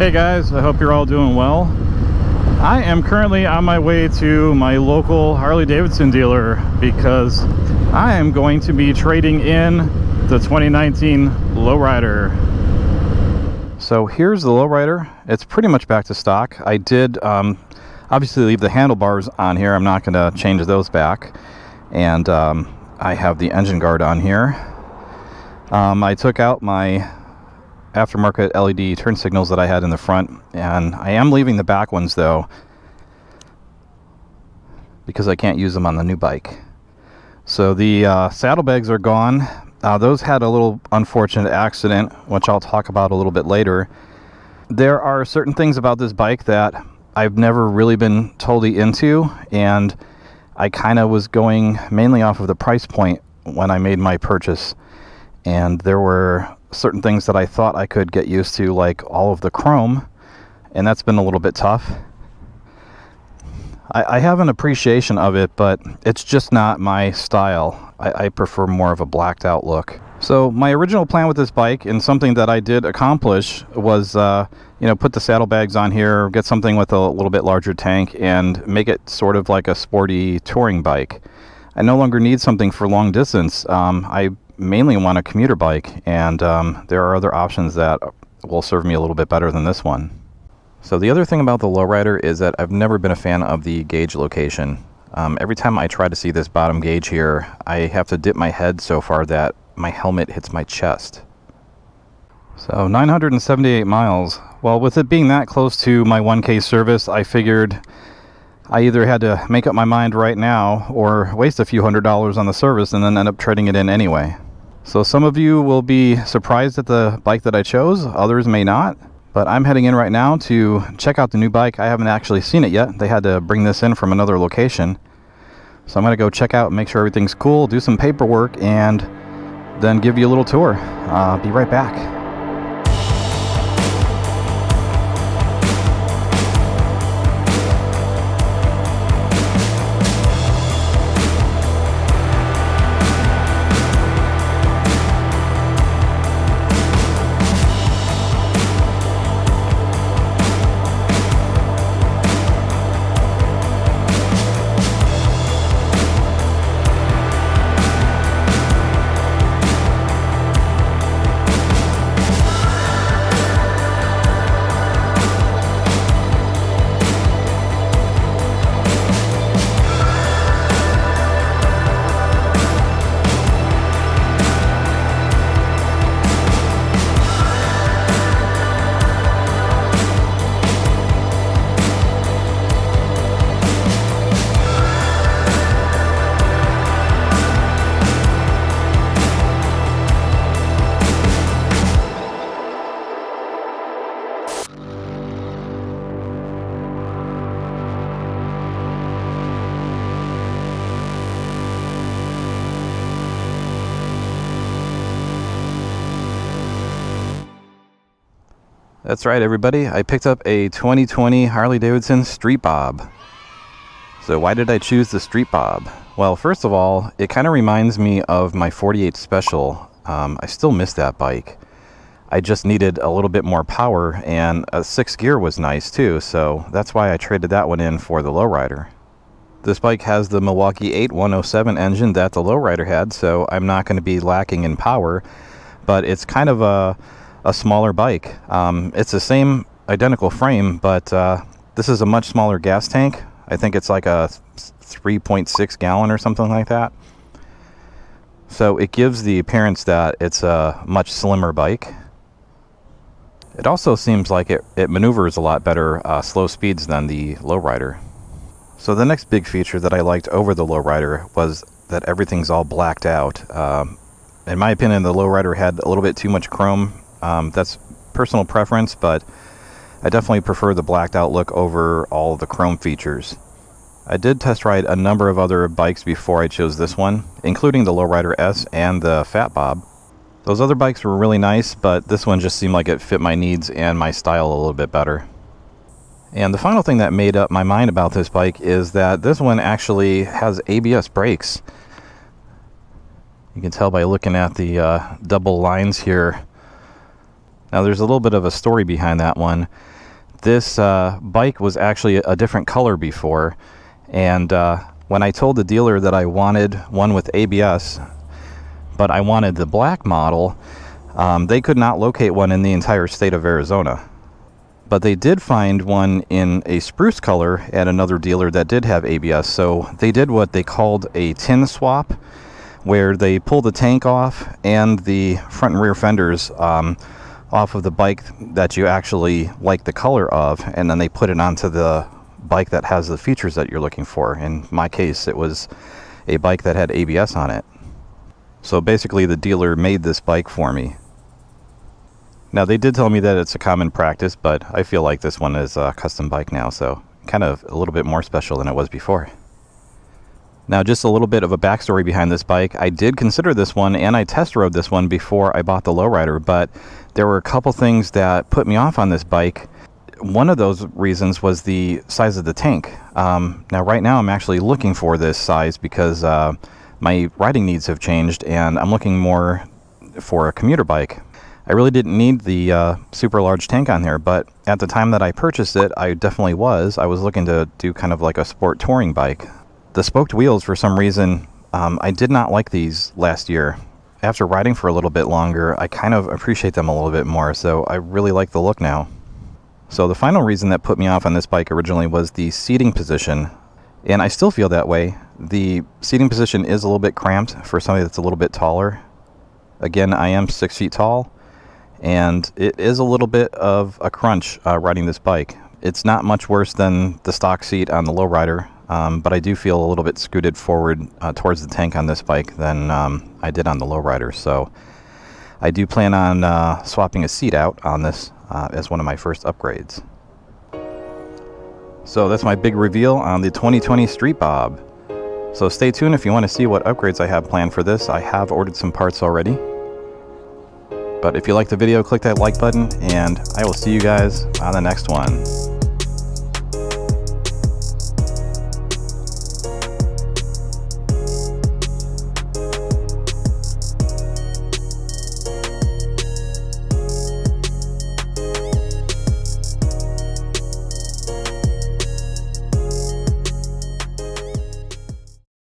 Hey guys, I hope you're all doing well. I am currently on my way to my local Harley-Davidson dealer because I am going to be trading in the 2019 Lowrider. So here's the Lowrider. It's pretty much back to stock. I did obviously leave the handlebars on here. I'm not going to change those back. And I have the engine guard on here. I took out my aftermarket LED turn signals that I had in the front, and I am leaving the back ones though because I can't use them on the new bike. So the saddlebags are gone. Those had a little unfortunate accident, which I'll talk about a little bit later. There are certain things about this bike that I've never really been totally into, and I kind of was going mainly off of the price point when I made my purchase, and there were certain things that I thought I could get used to, like all of the chrome, and that's been a little bit tough. I have an appreciation of it, but it's just not my style. I prefer more of a blacked out look. So my original plan with this bike, and something that I did accomplish, was put the saddlebags on here, get something with a little bit larger tank, and make it sort of like a sporty touring bike. I no longer need something for long distance. I mainly want a commuter bike, and there are other options that will serve me a little bit better than this one. So the other thing about the Lowrider is that I've never been a fan of the gauge location. Every time I try to see this bottom gauge here, I have to dip my head so far that my helmet hits my chest. So 978 miles. Well, with it being that close to my 1K service, I figured I either had to make up my mind right now or waste a few $100s on the service and then end up trading it in anyway. So some of you will be surprised at the bike that I chose, others may not, but I'm heading in right now to check out the new bike. I haven't actually seen it yet. They had to bring this in from another location. So I'm going to go check out and make sure everything's cool, do some paperwork, and then give you a little tour. I'll be right back. That's right, everybody. I picked up a 2020 Harley-Davidson Street Bob. So why did I choose the Street Bob? Well, first of all, it kind of reminds me of my 48 Special. I still miss that bike. I just needed a little bit more power, and a 6th gear was nice too, so that's why I traded that one in for the Lowrider. This bike has the Milwaukee 8107 engine that the Lowrider had, so I'm not going to be lacking in power, but it's kind of a smaller bike. It's the same identical frame, but this is a much smaller gas tank. I think it's like a 3.6 gallon or something like that. So it gives the appearance that it's a much slimmer bike. It also seems like it maneuvers a lot better slow speeds than the Lowrider. So the next big feature that I liked over the Lowrider was that everything's all blacked out. In my opinion, the Lowrider had a little bit too much chrome. That's personal preference, but I definitely prefer the blacked out look over all of the chrome features. I did test ride a number of other bikes before I chose this one, including the Lowrider S and the Fat Bob. Those other bikes were really nice, but this one just seemed like it fit my needs and my style a little bit better. And the final thing that made up my mind about this bike is that this one actually has ABS brakes. You can tell by looking at the double lines here Now there's a little bit of a story behind that one. This bike was actually a different color before, and when I told the dealer that I wanted one with ABS, but I wanted the black model, they could not locate one in the entire state of Arizona. But they did find one in a spruce color at another dealer that did have ABS. So they did what they called a tin swap, where they pulled the tank off and the front and rear fenders off of the bike that you actually like the color of, and then they put it onto the bike that has the features that you're looking for. In my case, it was a bike that had ABS on it. So basically the dealer made this bike for me. Now they did tell me that it's a common practice, but I feel like this one is a custom bike now, so kind of a little bit more special than it was before. Now just a little bit of a backstory behind this bike. I did consider this one and I test rode this one before I bought the lowrider, but there were a couple things that put me off on this bike. One of those reasons was the size of the tank. Now right now I'm actually looking for this size because my riding needs have changed and I'm looking more for a commuter bike. I really didn't need the super large tank on here, but at the time that I purchased it, I definitely was. I was looking to do kind of like a sport touring bike. The spoked wheels, for some reason, I did not like these last year. After riding for a little bit longer, I kind of appreciate them a little bit more, so I really like the look now. So the final reason that put me off on this bike originally was the seating position, and I still feel that way. The seating position is a little bit cramped for somebody that's a little bit taller. Again, I am 6 feet tall, and it is a little bit of a crunch riding this bike. It's not much worse than the stock seat on the lowrider, but I do feel a little bit scooted forward towards the tank on this bike than I did on the lowrider. So I do plan on swapping a seat out on this as one of my first upgrades. So that's my big reveal on the 2020 Street Bob. So stay tuned if you want to see what upgrades I have planned for this. I have ordered some parts already. But if you liked the video, click that like button, and I will see you guys on the next one.